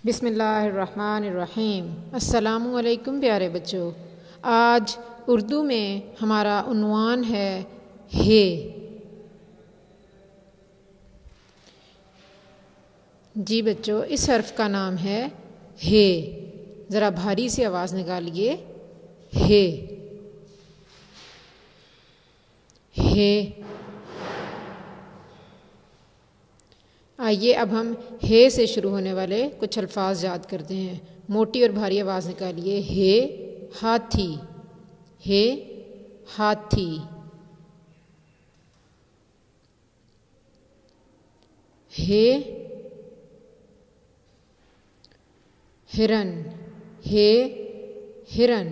बिस्मिल्लाहिर्रहमानिर्रहीम। अस्सलामुअलैकुम प्यारे बच्चों। आज उर्दू में हमारा उन्वान है हे। जी बच्चों, इस हर्फ का नाम है हे। ज़रा भारी सी आवाज़ निकालिए, हे हे। आइए अब हम हे से शुरू होने वाले कुछ अल्फाज याद करते हैं। मोटी और भारी आवाज़ निकालिए, हे हाथी, हे हाथी। हे हिरन, हे हिरन।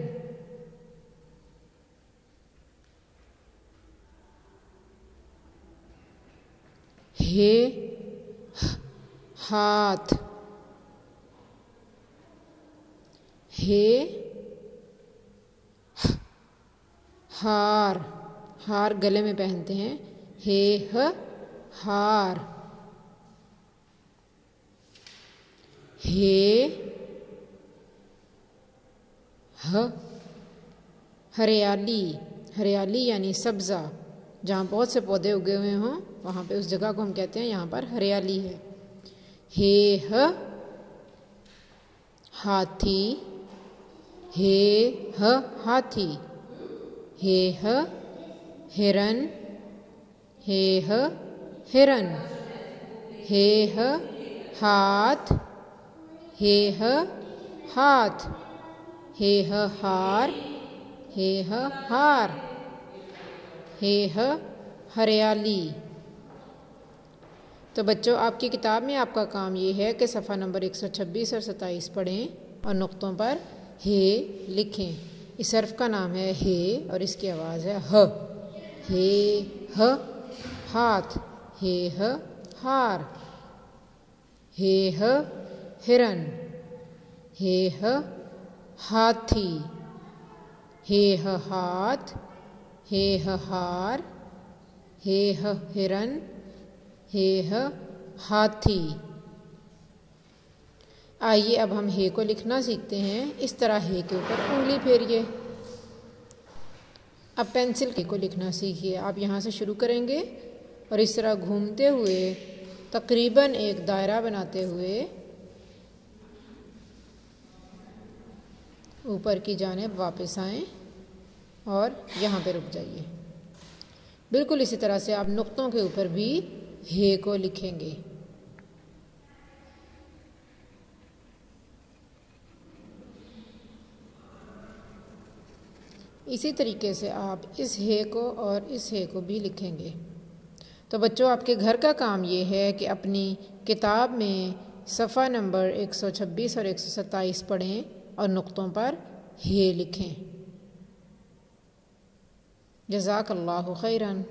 हे हाथ, हे हार, हार गले में पहनते हैं, हे हार। हे हरियाली, हरियाली यानी सब्ज़ा। जहाँ बहुत से पौधे उगे हुए हों वहाँ पे उस जगह को हम कहते हैं यहाँ पर हरियाली है। हे हाथी, हे हाथी। हे हिरन, हे हिरन। हे हाथ, हे हाथ। हे हार, हे हार। हे हरियाली। तो बच्चों, आपकी किताब में आपका काम ये है कि सफ़ा नंबर 126 और 27 पढ़ें और नुक्तों पर हे लिखें। इस हर्फ का नाम है हे और इसकी आवाज़ है ह। हे हाथ, हे हार। हे हिरन, हे हाथी। हे हाथ, हे हार। हे हिरन, हे हाथी। आइए अब हम हे को लिखना सीखते हैं। इस तरह हे के ऊपर उंगली फेरिए। अब पेंसिल के को लिखना सीखिए। आप यहाँ से शुरू करेंगे और इस तरह घूमते हुए तकरीबन एक दायरा बनाते हुए ऊपर की जानिब वापस आएं और यहाँ पे रुक जाइए। बिल्कुल इसी तरह से आप नुक्तों के ऊपर भी हे को लिखेंगे। इसी तरीके से आप इस हे को और इस हे को भी लिखेंगे। तो बच्चों, आपके घर का काम ये है कि अपनी किताब में सफ़ा नंबर 126 और 127 पढ़ें और नुक्तों पर हे लिखें। जज़ाकल्लाहु खैरन।